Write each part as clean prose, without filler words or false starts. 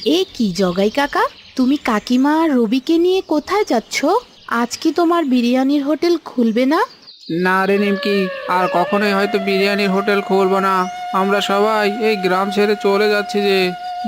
এ কি জগাই কাকা, তুমি কাকিমা আর রবিকে নিয়ে কোথায় যাচ্ছ? আজ কি তোমার বিরিয়ানির হোটেল খুলবে না? না রে নিমকি, আর কখনোই হয়তো বিরিয়ানির হোটেল খুলবো না। আমরা সবাই এই গ্রাম ছেড়ে চলে যাচ্ছি যে।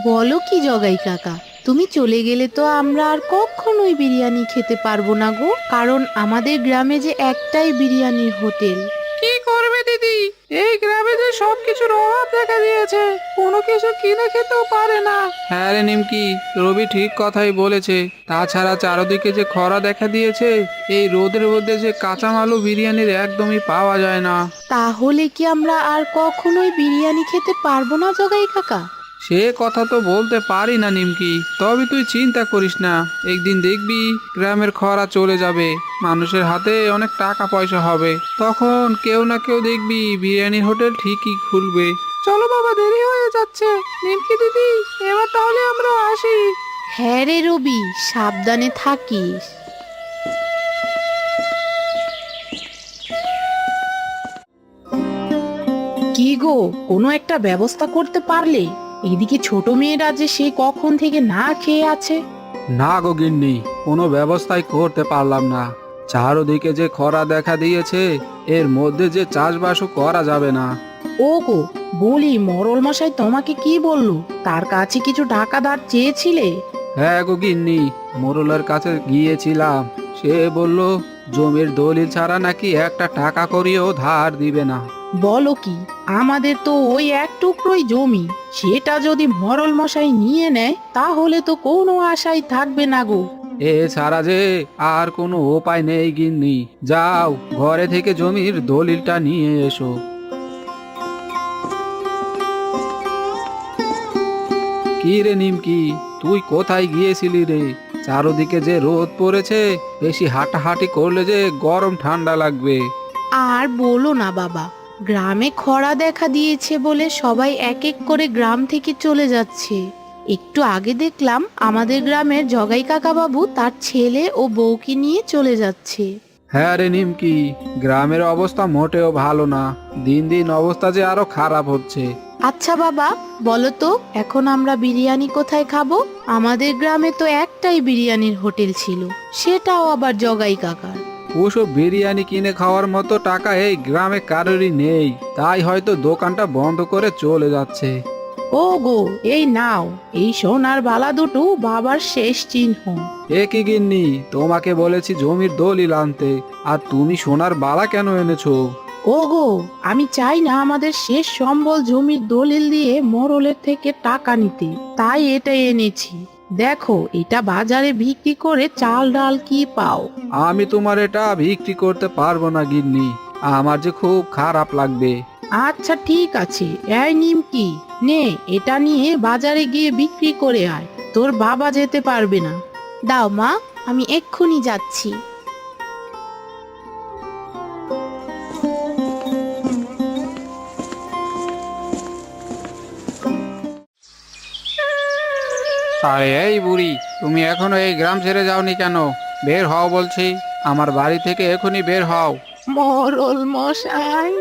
বলো কি জগাই কাকা, তুমি চলে গেলে তো আমরা আর কখনোই বিরিয়ানি খেতে পারবো না গো, কারণ আমাদের গ্রামে যে একটাই বিরিয়ানির হোটেল। কি করবে দিদি, এই গ্রামে যে সবকিছুর অভাব দেখা দিয়েছে, কোনো কিছু কিনে খেতেও পারে না। হ্যাঁ রে নিমকি, রবি ঠিক কথাই বলেছে। তাছাড়া চারদিকে যে খরা দেখা দিয়েছে, এই রোদের মধ্যে যে কাঁচামালও বিরিয়ানির একদমই পাওয়া যায় না। তাহলে কি আমরা আর কখনোই বিরিয়ানি খেতে পারবো না জগাই কাকা? সে কথা তো বলতে পারি না নিমকি, তবে তুই চিন্তা করিস না। একদিন দেখবি গ্রামের খরা চলে যাবে, মানুষের হাতে অনেক টাকা পয়সা হবে, তখন কেউ না কেউ দেখবি বিরিয়ানির হোটেল ঠিকই খুলবে। চলো বাবা, দেরি হয়ে যাচ্ছে। নিমকি দিদি, এবার তাহলে আমরা আসি। হ্যাঁ রে রবি, সাবধানে থাকিস। কি গো, কোনো একটা ব্যবস্থা করতে পারলে? এদিকে ছোট মেয়েরা যে সে কখন থেকে না খেয়ে আছে। না গো গিন্নি, কোনো ব্যবস্থাই করতে পারলাম না। চারদিকে যে খরা দেখা দিয়েছে, এর মধ্যে যে চাষবাসও করা যাবে না। ও গো, বলি মরল মশাই তোমাকে কি বললো? তার কাছে কিছু টাকা ধার চেয়েছিলে? হ্যাঁ গো গিন্নি, মোরলের কাছে গিয়েছিলাম। সে বলল জমির দলিল ছাড়া নাকি একটা টাকা করিও ধার দিবে না। বলো কি, আমাদের তো ওই এক টুকরোই জমি, সেটা যদি মরল মশাই নিয়ে নেয় তাহলে তো কোনো আশাই থাকবে না গো। এ ছাড়া যে আর কোনো উপায় নেই গিন্নি। যাও, ঘরে থেকে জমির দলিলটা নিয়ে এসো। কি রে নিমকি, তুই কোথায় গিয়েছিলি রে? চারদিকে যে রোদ পড়েছে, বেশি হাঁটাহাঁটি করলে যে গরম ঠান্ডা লাগবে। আর বলো না বাবা, গ্রামে খরা দেখা দিয়েছে বলে সবাই এক এক করে গ্রাম থেকে চলে যাচ্ছে। একটু আগে দেখলাম আমাদের গ্রামের জগাই কাকা বাবু তার ছেলে ও বউকে নিয়ে চলে যাচ্ছে। হ্যাঁ রে নিমকি, গ্রামের অবস্থা মোটেও ভালো না। দিন দিন অবস্থা যে আরো খারাপ হচ্ছে। আচ্ছা বাবা, বলো তো এখন আমরা বিরিয়ানি কোথায় খাবো? আমাদের গ্রামে তো একটাই বিরিয়ানির হোটেল ছিল, সেটাও আবার জগাই কাকার। ওসব বিরিয়ানি কিনে খাওয়ার মতো টাকা এই গ্রামে কারোরই নেই, তাই হয়তো দোকানটা বন্ধ করে চলে যাচ্ছে। ও গো, এই নাও, এই সোনার বালা দুটো বাবার শেষ চিহ্ন। এ কি গিন্নি, তোমাকে বলেছি জমির দলিল আনতে, আর তুমি সোনার বালা কেন এনেছো? ওগো, আমি চাই না আমাদের শেষ সম্বল জমির দলিল দিয়ে মোড়লের থেকে টাকা নিতে, তাই এটা এনেছি। দেখো, এটা বাজারে বিক্রি করে চাল ডাল কি পাও। আমি তোমার এটা বিক্রি করতে পারবো না গিন্নি, আমার যে খুব খারাপ লাগবে। আচ্ছা ঠিক আছে, এই নিমকি, নে এটা নিয়ে বাজারে গিয়ে বিক্রি করে আয়, তোর বাবা যেতে পারবে না। দাও মা, আমি এক্ষুনি যাচ্ছি। আরে এই বুড়ি, তুমি এখনো এই গ্রাম ছেড়ে যাওনি কেন? বের হও বলছি, আমার বাড়ি থেকে এখনই বের হও। মরল মশাই,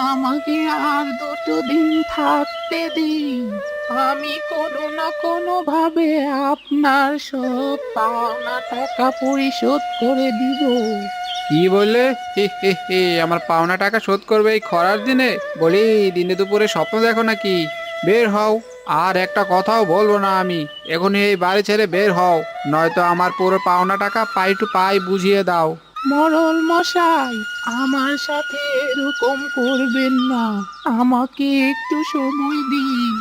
আমাকে আর দুটো দিন থাকতে দিন। আমি কোনো না কোনো ভাবে আপনার সব পাওনা টাকা পরিশোধ করে দিব। কি বললে? হি হি হি, আমার পাওনা টাকা শোধ করবে এই খরার দিনে? বলি, দিনে দুপুরে স্বপ্ন দেখো নাকি? বের হও, আর একটা কথাও বলবো না আমি। এখনই এই বাড়ি ছেড়ে বের হও, নয়তো আমার পুরো পাওনা টাকা পাই টু পাই বুঝিয়ে দাও। মরল মশাই, আমার সাথে এরকম করবেন না, আমাকে একটু সময় দিন।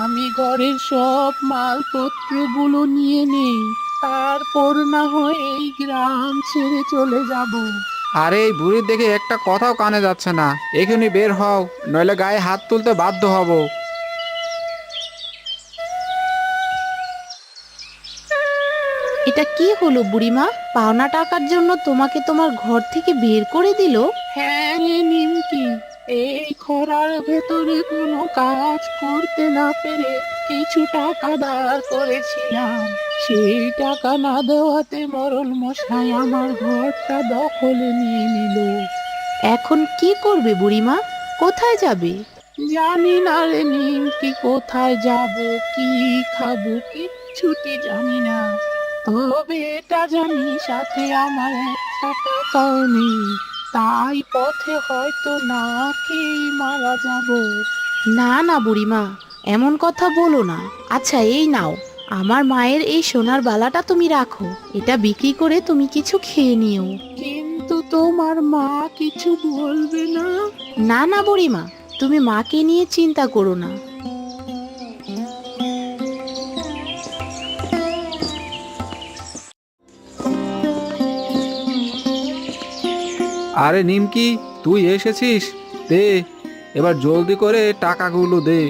আমি ঘরের সব মালপত্রগুলো নিয়ে নেই, তারপর না হয় এই গ্রাম ছেড়ে চলে যাব। আরে এই বুড়ির দেখে একটা কথাও কানে যাচ্ছে না। এখনই বের হও, নইলে গায়ে হাত তুলতে বাধ্য হব। এটা কি হলো বুড়িমা? পাওনা টাকার জন্য তোমাকে তোমার ঘর থেকে বের করে দিল? হ্যাঁ রে নিমকি, এই খরার ভেতরে কোনো কাজ করতে না পেরে কিছু টাকা ধার করেছিলাম, সেই টাকা না দেওয়াতে মরল মশাই আমার ঘরটা দখলে নিয়ে নিল। এখন কি করবে বুড়িমা? কোথায় যাবে? জানি না রে নিমকি, কোথায় যাব, কি খাবো, কিচ্ছু কিচ্ছুটি জানি না, তবে এটা জানি সাথে আমার একটা টাকাও নেই। তাই পথে হয়তো না খেয়ে মারা যাব। না না বুড়িমা, এমন কথা বলো না। আচ্ছা এই নাও, আমার মায়ের এই সোনার বালাটা তুমি রাখো, এটা বিক্রি করে তুমি কিছু খেয়ে নিও। কিন্তু তোমার মা কিছু বলবে না? না না বুড়িমা, তুমি মাকে নিয়ে চিন্তা করো না। আরে নিমকি, তুই এসেছিস? দে, এবার জলদি করে টাকাগুলো দে।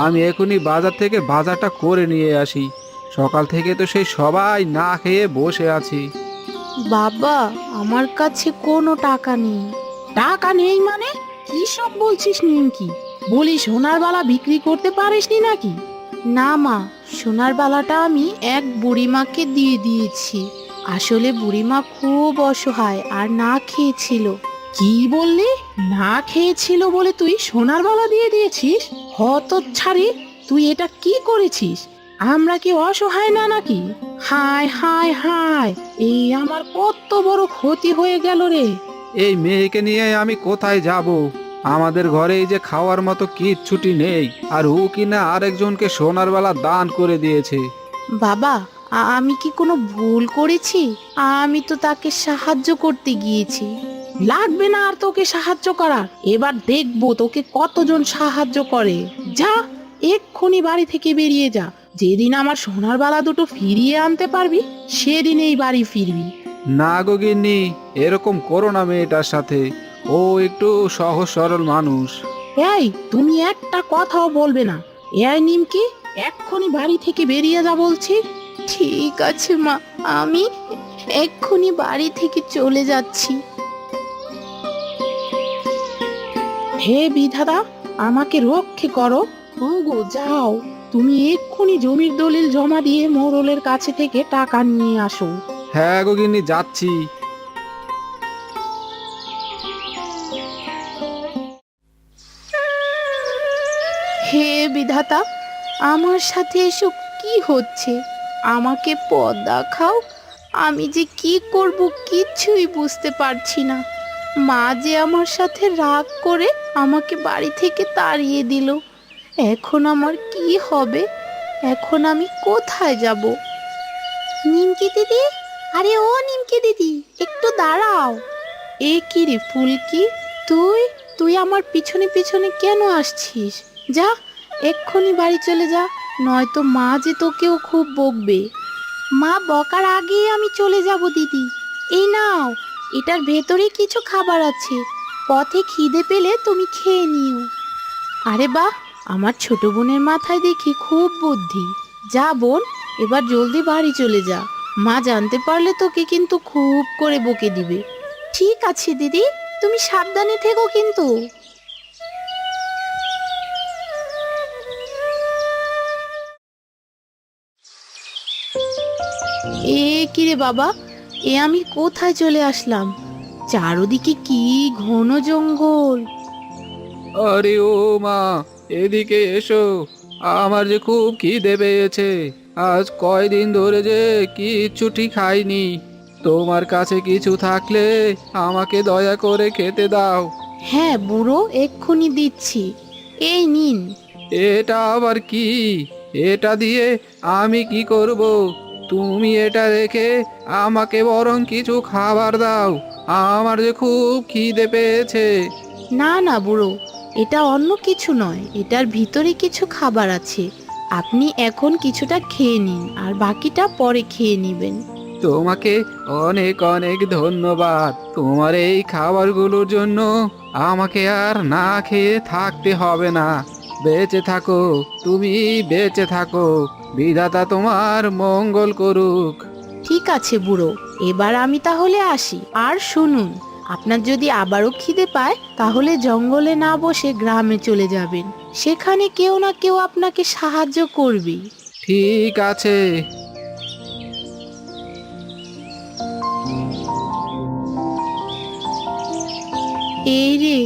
আমি এখনই বাজার থেকে বাজারটা করে নিয়ে আসি। সকাল থেকে তো সেই সবাই না খেয়ে বসে আছি। বাবা, আমার কাছে কোনো টাকা নেই। টাকা নেই মানে? কি সব বলছিস নিমকি? বলি সোনার বালা বিক্রি করতে পারিসনি নাকি? না মা, সোনার বালাটা আমি এক বুড়িমাকে দিয়ে দিয়েছি। আসলে বুড়িমা খুব অসহায় আর না খেয়েছিল। কি বললি? না খেয়েছিল বলে তুই সোনার বালা দিয়ে দিয়েছিস? হতচ্ছাড়ি, তুই এটা কি করেছিস? আমরা কি অসহায় না নাকি? হায় হায় হায়, এই আমার কত বড় ক্ষতি হয়ে গেল রে। এই মেয়েকে নিয়ে আমি কোথায় যাব? আমাদের ঘরে এই যে খাওয়ার মতো কিচ্ছুটি নেই, আর ও কিনা আরেকজনকে সোনার বেলা দান করে দিয়েছে। বাবা, আমি কি কোনো ভুল করেছি? আমি তো তাকে সাহায্য করতে গিয়েছি। লাগবে না আর তোকে সাহায্য করার। এবার দেখবো তোকে কতজন সাহায্য করে। যা, এক্ষুনি বাড়ি থেকে বেরিয়ে যা। যেদিন আমার সোনার বালা দুটো ফিরিয়ে আনতে পারবি, সেদিন এই বাড়ি ফিরবি। না গো গিন্নি, এরকম করো না মেয়েটার সাথে। ও একটু সহজ সরল মানুষ। এই, তুমি একটা কথাও বলবে না। এই নিমকি, এক্ষুনি বাড়ি থেকে বেরিয়ে যা বলছি। ঠিক আছে মা, আমি এক্ষুনি বাড়ি থেকে চলে যাচ্ছি। হে বিধাতা, আমাকে রক্ষে করো। ওগো যাও, তুমি এক্ষুনি জমির দলিল জমা দিয়ে মোড়লের কাছে থেকে টাকা নিয়ে আসো। হ্যাঁ গো গিন্নি, যাচ্ছি। হে বিধাতা, আমার সাথে এসব কি হচ্ছে? আমাকে পথ দেখাও। আমি যে কি করব কিছুই বুঝতে পারছি না। মা যে আমার সাথে রাগ করে আমাকে বাড়ি থেকে তাড়িয়ে দিল। এখন আমার কি হবে? এখন আমি কোথায় যাব? নিমকি দিদি, আরে ও নিমকি দিদি, একটু দাঁড়াও। এ কি রে ফুলকি, তুই তুই আমার পিছনে পিছনে কেন আসছিস? যা, এক্ষুনি বাড়ি চলে যা, নয়তো মা যে তোকেও খুব বকবে। মা বকার আগেই আমি চলে যাব দিদি। এই নাও, এটার ভেতরে কিছু খাবার আছে, পথে খিদে পেলে তুমি খেয়ে নিও। আরে বাহ, আমার ছোট বোনের মাথায় দেখি খুব বুদ্ধি। যা বোন, এবার জলদি বাড়ি চলে যা। মা জানতে পারলে তোকে কিন্তু খুব করে বকে দিবে। ঠিক আছে দিদি, তুমি সাবধানে থেকো কিন্তু। এ কি রে বাবা, এ আমি কোথায় চলে আসলাম? চারদিকে কি ঘন জঙ্গল। আরে ও মা, এদিকে এসো। আমার যে খুব খিদে পেয়েছে। আজ কয়দিন ধরে যে কিচ্ছুটি খাইনি। তোমার কাছে কিছু থাকলে আমাকে দয়া করে খেতে দাও। হ্যাঁ বুড়ো, এক্ষুনি দিচ্ছি। এই নিন। এটা আবার কি? এটা দিয়ে আমি কি করব? তুমি এটা রেখে আমাকে বরং কিছু খাবার দাও। আমার যে খুব খিদে পেয়েছে। না না বুড়ো, এটা অন্য কিছু নয়, এটার ভিতরে কিছু খাবার আছে। আপনি এখন কিছুটা খেয়ে নিন, আর বাকিটা পরে খেয়ে নেবেন। তোমাকে অনেক অনেক ধন্যবাদ। তোমার এই খাবারগুলোর জন্য আমাকে আর না খেয়ে থাকতে হবে না। বেঁচে থাকো, তুমি বেঁচে থাকো। বিধাতা তোমার মঙ্গল করুক। ঠিক আছে বুড়ো, এবার আমি তাহলে আসি। আর শুনুন, আপনার যদি আবারও খিদে পায় তাহলে জঙ্গলে না বসে গ্রামে চলে যাবেন। সেখানে কেউ না কেউ আপনাকে সাহায্য করবে। ঠিক আছে। এই রে,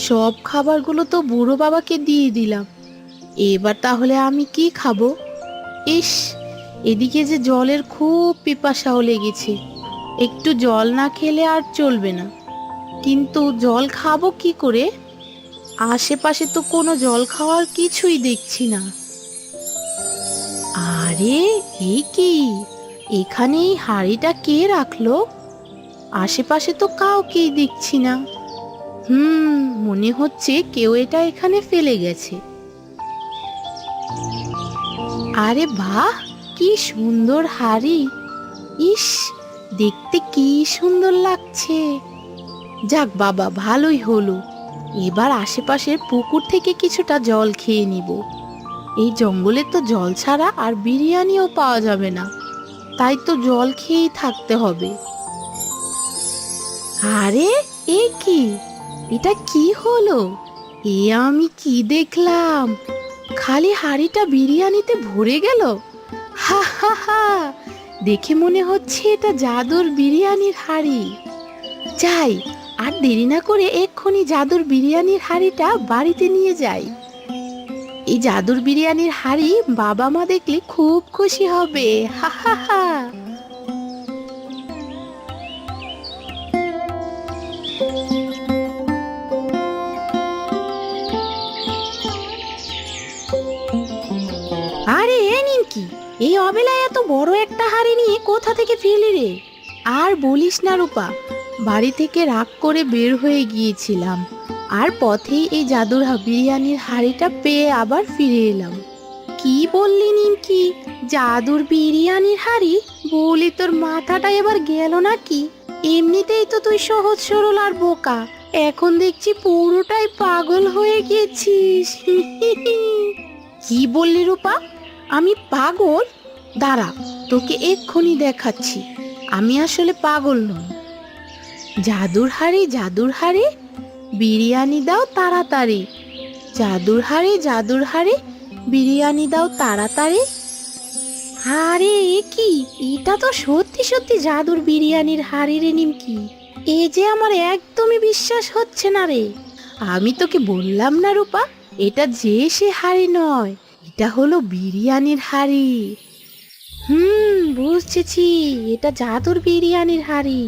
সব খাবারগুলো তো বুড়ো বাবাকে দিয়ে দিলাম। এবার তাহলে আমি কি খাবো? ইস, এদিকে যে জলের খুব পিপাসাও লেগেছে, একটু জল না খেলে আর চলবে না। কিন্তু জল খাবো কি করে? আশেপাশে তো কোনো জল খাওয়ার কিছুই দেখছি না। আরে, এই কি, এখানে এই হাঁড়িটা কে রাখলো? আশেপাশে তো কাউকেই দেখছি না। মনে হচ্ছে কেউ এটা এখানে ফেলে গেছে। আরে বাহ, কি সুন্দর হাঁড়ি! ইস, দেখতে কি সুন্দর লাগছে। যাক বাবা, ভালোই হলো। এবার আশেপাশের পুকুর থেকে কিছুটা জল খেয়ে নিব। এই জঙ্গলে তো জল ছাড়া আর বিরিয়ানিও পাওয়া যাবে না, তাই তো জল খেয়েই থাকতে হবে। আরে, এ কি, এটা কি হলো? এ আমি কি দেখলাম? খালি হাঁড়িটা বিরিয়ানিতে ভরে গেল। হা হা হা, দেখে মনে হচ্ছে এটা জাদুর বিরিয়ানির হাঁড়ি। যাই, আর দেরি না করে এক্ষুনি জাদুর বিরিয়ানির হাঁড়িটা বাড়িতে নিয়ে যাই। এই জাদুর বিরিয়ানির হাঁড়ি বাবা মা দেখলে খুব খুশি হবে। হা হা হা। আরে, এ নিমকি, এই অবেলায় এত বড় একটা হাঁড়ি নিয়ে কোথা থেকে ফিরলি রে? আর বলিস না রূপা, বাড়ি থেকে রাগ করে বের হয়ে গিয়েছিলাম, আর পথেই এই জাদুর বিরিয়ানির হাঁড়িটা পেয়ে আবার ফিরে এলাম। কি বললি নিমকি, জাদুর বিরিয়ানির হাঁড়ি? বলি তোর মাথাটা এবার গেল নাকি? এমনিতেই তো তুই সহজ সরল আর বোকা, এখন দেখছি পুরোটাই পাগল হয়ে গেছিস। কি বললি রূপা, আমি পাগল? দাঁড়া, তোকে এক্ষুনি দেখাচ্ছি আমি আসলে পাগল নই। জাদুর হাঁড়ি, জাদুর হাঁড়ি, বিরিয়ানি দাও তাড়াতাড়ি। জাদুর হাঁড়ি, জাদুর হাঁড়ি, বিরিয়ানি দাও তাড়াতাড়ি। আরে, এ কি, এটা তো সত্যি সত্যি জাদুর বিরিয়ানির হাঁড়ি রে নিমকি। এ যে আমার একদমই বিশ্বাস হচ্ছে না রে। আমি তোকে বললাম না রূপা, এটা যে সে হাঁড়ি নয়, এটা হলো বিরিয়ানির হাঁড়ি। বুঝেছি, এটা জাদুর বিরিয়ানির হাঁড়ি।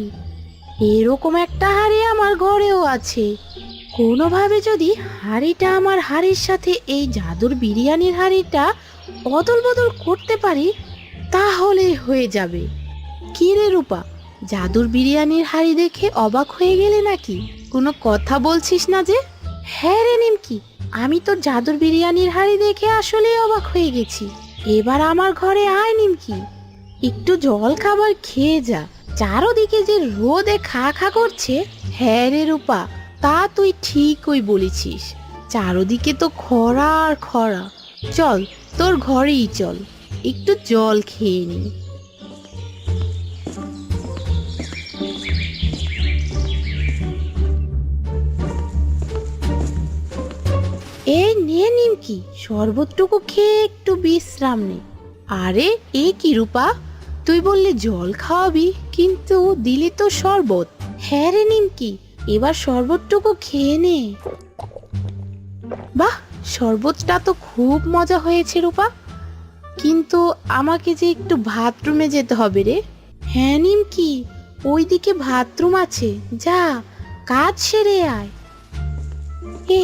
এরকম একটা হাঁড়ি আমার ঘরেও আছে। কোনোভাবে যদি হাঁড়িটা আমার হাঁড়ির সাথে এই জাদুর বিরিয়ানির হাঁড়িটা অদল বদল করতে পারি, তাহলে হয়ে যাবে। কি রে রূপা, জাদুর বিরিয়ানির হাঁড়ি দেখে অবাক হয়ে গেলে নাকি? কোনো কথা বলছিস না যে? হ্যাঁ রে নিমকি, আমি তো জাদুর বিরিয়ানির হাঁড়ি দেখে আসলেই অবাক হয়ে গেছি। এবার আমার ঘরে আয় নিমকি, একটু জল খাবার খেয়ে যা। চারোদিকে যে রোদে খা খা করছে। হ্যাঁ রে রূপা, তা তুই ঠিকই বলেছিস, চারোদিকে তো খরা আর খরা। চল, তোর ঘরেই চল, একটু জল খেয়ে নি। এই নে নিমকি, শরবতটুকু খেয়ে একটু বিশ্রাম নে। আরে, এ কি রূপা, তুই বললি জল খাওয়াবি, কিন্তু দিলি তো শরবত। হ্যাঁ রে নিমকি, এবার শরবতটুকু খেয়ে নে। বাহ, শরবতটা তো খুব মজা হয়েছে রূপা, কিন্তু আমাকে যে একটু বাথরুমে যেতে হবে রে। হ্যাঁ নিমকি, ওইদিকে বাথরুম আছে, যা কাজ সেরে আয়।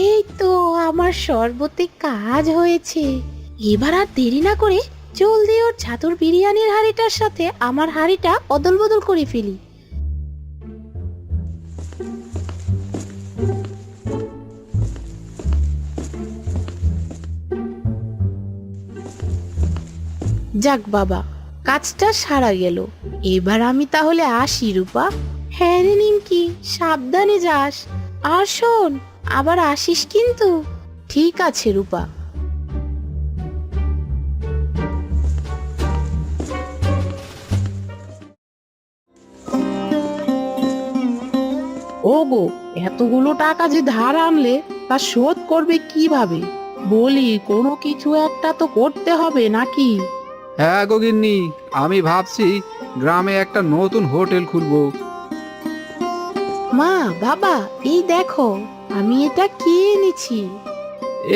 এই তো আমার শরবতে কাজ হয়েছে। এবার আর দেরি না করে জলদি ওর জাদুর বিরিয়ানির হাঁড়িটার সাথে আমার হাঁড়িটা অদল বদল করে ফেলি। যাক বাবা, কাজটা সারা গেল। এবার আমি তাহলে আসি রূপা। হ্যাঁ রে নিমকি, সাবধানে যাস। আর শোন, আবার আসিস কিন্তু। ঠিক আছে রূপা। ওগো, এতগুলো টাকা যে ধার আনলে, তা শোধ করবে কিভাবে? বলি, কোনো কিছু একটা তো করতে হবে নাকি? হ্যাঁ গো গিন্নি, আমি ভাবছি গ্রামে একটা নতুন হোটেল খুলবো। মা, বাবা, এই দেখো, আমি এটা কি এনেছি।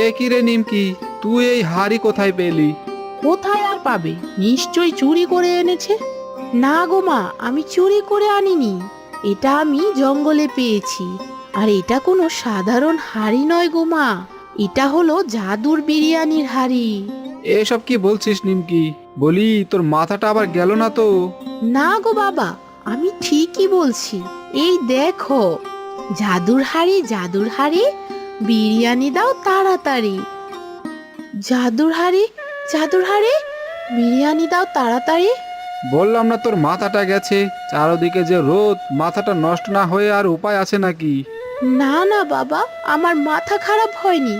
এ কি রে নিমকি, তুই এই হাড়ি কোথায় পেলি? কোথায় আর পাবে? নিশ্চয়ই চুরি করে এনেছে। না গো মা, আমি চুরি করে আনিনি, এটা আমি জঙ্গলে পেয়েছি। আর এটা কোনো সাধারণ হাঁড়ি নয় গো মা, এটা হলো জাদুর বিরিয়ানির হাঁড়ি। এসব কি বলছিস নিমকি? বলি তোর মাথাটা আবার গেল না তো? না গো বাবা, আমি ঠিকই বলছি। এই দেখো, জাদুর হাঁড়ি, জাদুর হাঁড়ি, বিরিয়ানি দাও তাড়াতাড়ি। জাদুর হাঁড়ি, জাদুর হাঁড়ি, বিরিয়ানি দাও তাড়াতাড়ি। বললাম না তোর মাথাটা গেছে। চারদিকে যে রোদ, মাথাটা নষ্ট না হয়ে আর উপায় আছে নাকি? না না বাবা, আমার মাথা খারাপ হয়নি,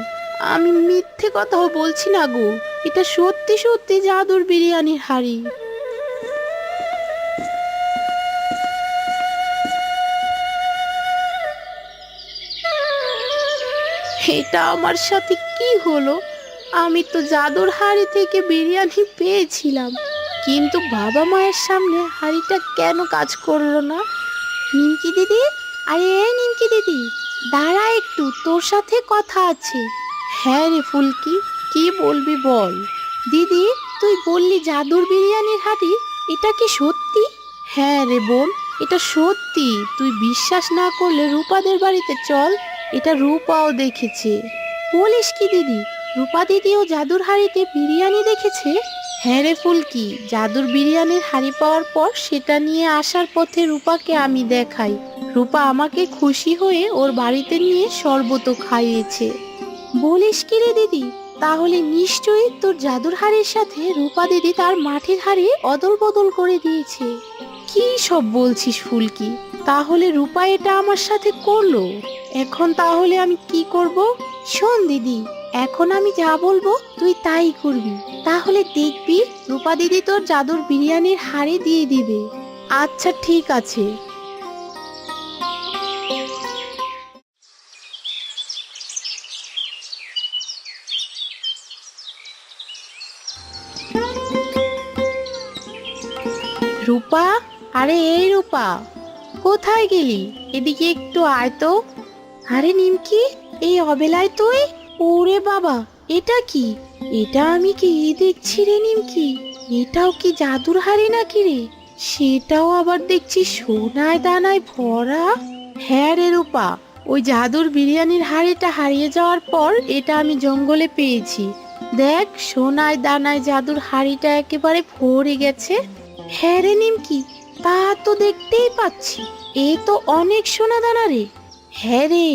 আমি মিথ্যে কথাও বলছি না গো, এটা সত্যি সত্যি জাদুর বিরিয়ানির হাঁড়ি। এটা আমার সাথে কি হলো? আমি তো জাদুর হাঁড়ি থেকে বিরিয়ানি পেয়েছিলাম, কিন্তু বাবা মায়ের সামনে হাঁড়িটা কেন কাজ করলো না? নিমকি দিদি, আরে এই নিমকি দিদি, দাঁড়া একটু, তোর সাথে কথা আছে। হ্যাঁ রে ফুলকি, কি বলবি বল। দিদি, তুই বললি জাদুর বিরিয়ানির হাঁড়ি, এটা কি সত্যি? হ্যাঁ রে বোন, এটা সত্যি। তুই বিশ্বাস না করলে রূপাদের বাড়িতে চল, এটা রূপাও দেখেছে। বলিস কি দিদি, রূপা দিদিও জাদুর হাঁড়িতে বিরিয়ানি দেখেছে? হ্যাঁ রে ফুলকি, জাদুর বিরিয়ানির হাঁড়ি পাওয়ার পর সেটা নিয়ে আসার পথে রূপাকে আমি দেখাই। রূপা আমাকে খুশি হয়ে ওর বাড়িতে নিয়ে শরবতও খাইয়েছে। বলিস কি রে দিদি, তাহলে নিশ্চয়ই তোর জাদুর হাড়ির সাথে রূপা দিদি তার মাটির হাড়ি অদল বদল করে দিয়েছে। কি সব বলছিস ফুলকি? তাহলে রূপা এটা আমার সাথে করলো? এখন তাহলে আমি কি করব? শোন দিদি, এখন আমি যা বলবো তুই তাই করবি, তাহলে দেখবি রূপা দিদি তোর জাদুর বিরিয়ানির হাড়ি দিয়ে দিবে। আচ্ছা ঠিক আছে। রূপা, আরে এই রূপা, কোথায় গেলি? এদিকে একটু আয় তো। আরে নিমকি, এই অবেলায় তুই? ওরে বাবা, এটা কি? এটা আমি কি দেখছি রে নিমকি? এটাও কি জাদুর হাড়ি নাকি রে? সেটাও আবার দেখছি সোনায় দানায় ভরা। হ্যাঁ রে রূপা, ওই জাদুর বিরিয়ানির হাড়িটা হারিয়ে যাওয়ার পর এটা আমি জঙ্গলে পেয়েছি। দেখ, সোনায় দানায় জাদুর হাড়িটা একেবারে ভরে গেছে। হ্যাঁ রে নিমকি, তা তো দেখতেই পাচ্ছি, এ তো অনেক সোনা দানা রে। হ্যাঁ রে,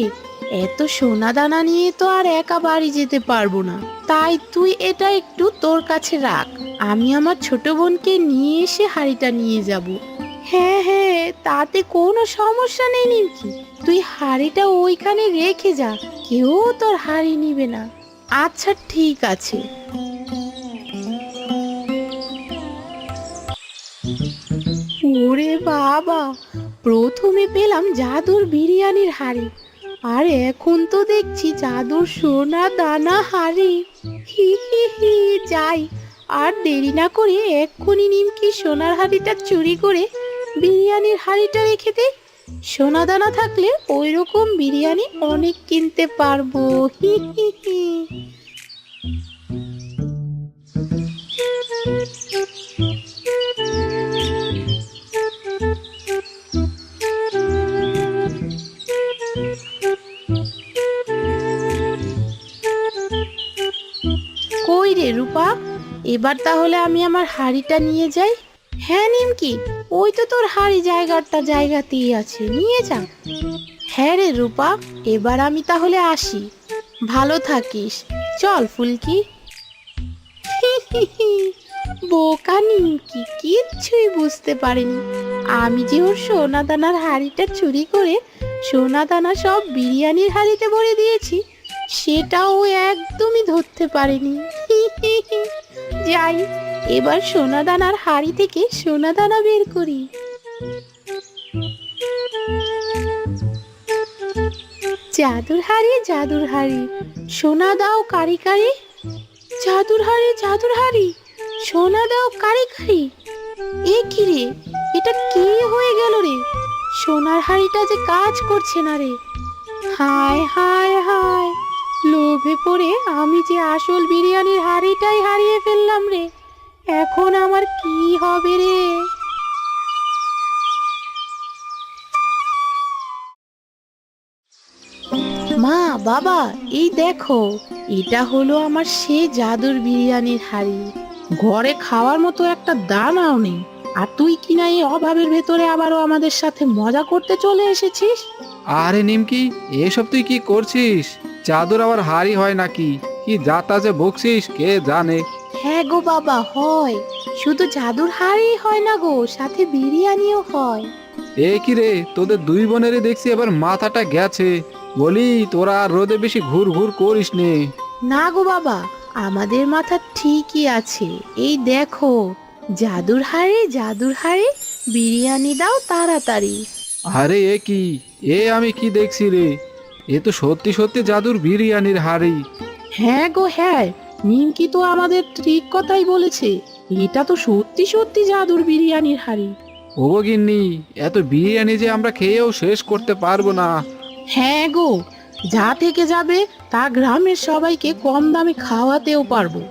এত সোনা দানা নিয়ে তো আর একা বাড়ি যেতে পারবো না, তাই তুই এটা একটু তোর কাছে রাখ, আমি আমার ছোট বোনকে নিয়ে এসে হাড়িটা নিয়ে যাব। হ্যাঁ হ্যাঁ, তাতে কোনো সমস্যা নেই নিমকি, তুই হাড়িটা ওইখানে রেখে যা, কেউ তোর হাড়ি নিবে না। আচ্ছা ঠিক আছে। ওরে বাবা, প্রথমে পেলাম জাদুর বিরিয়ানির হাড়ি, আর এখন তো দেখছি জাদুর সোনা দানা হাড়ি। হি হি হি, যাই, আর দেরি না করে এক্ষুনি নিমকি সোনার হাড়িটা চুরি করে বিরিয়ানির হাড়িটা রেখে দে। সোনা দানা থাকলে ওই রকম বিরিয়ানি অনেক কিনতে পারবো। হি হি হি। কই রে রূপা, এবার তাহলে আমি আমার হাড়িটা নিয়ে যাই। হ্যাঁ নিমকি, ওই তো তোর হাড়ি জায়গাটা জায়গাতেই আছে, নিয়ে যা। হ্যাঁ রে রূপা, এবার আমি তাহলে আসি, ভালো থাকিস। চল ফুলকি। বোকা নিমকি কিচ্ছুই বুঝতে পারেনি, আমি যে ওর সোনা দানার হাড়িটা চুরি করে সোনা দানা সব বিরিয়ানির হাড়িতে ভরে দিয়েছি, সেটাও একদমই ধরতে পারেনি। যাই, এবার সোনা দানার হাড়ি থেকে সোনা দানা বের করি। জাদুর হাড়ি, জাদুর হাড়ি, সোনা দাও কারি কারি। জাদুর হাড়ি, জাদুর হাড়ি, সোনা দাও কারি কারি। এ কি রে, এটা কি হয়ে গেল রে? সোনার হাড়িটা যে কাজ করছে না রে। হায় হায় হায়, লোভে পড়ে আমি যে আসল বিরিয়ানির হাঁড়িটাই হারিয়ে ফেললাম রে। এখন আমার কি হবে রে? মা, বাবা, এই দেখো, এটা হলো আমার সেই জাদুর বিরিয়ানির হাঁড়ি। ঘরে খাওয়ার মতো একটা দানাও নেই, আর তুই কিনা এই অভাবের ভেতরে আবারও আমাদের সাথে মজা করতে চলে এসেছিস। আরে নিমকি, এসব তুই কি করছিস? চাদর আবার হাড়ি হয় নাকি? কি যাতা যে বকছিস কে জানে। হ্যাঁ গো বাবা, হয়। শুধু জাদুর হাঁড়ি হয় না গো, সাথে বিরিয়ানিও হয়। এ কি রে, তোদের দুই বোনেরই দেখছি এবার মাথাটা গেছে। বলি তোরা আর রোদে বেশি ঘুর ঘুর করিস নে। না গো বাবা, আমাদের মাথা ঠিকই আছে। এই দেখো, জাদুর হাঁড়ি, জাদুর হাঁড়ি, বিরিয়ানি দাও তাড়াতাড়ি। আরে এ কি, আমি কি দেখছি রে? এ তো সত্যি সত্যি জাদুর বিরিয়ানির হাড়ি। হ্যাঁ গো হ্যাঁ, নিমকি তো আমাদের ঠিক কথাই বলেছে। এটা তো সত্যি সত্যি জাদুর বিরিয়ানির হাঁড়ি। ও গিন্নি, এত বিরিয়ানি যে আমরা খেয়েও শেষ করতে পারবো না। হ্যাঁ গো, যা থেকে যাবে তা গ্রামের সবাইকে কম দামে খাওয়াতেও পারবো।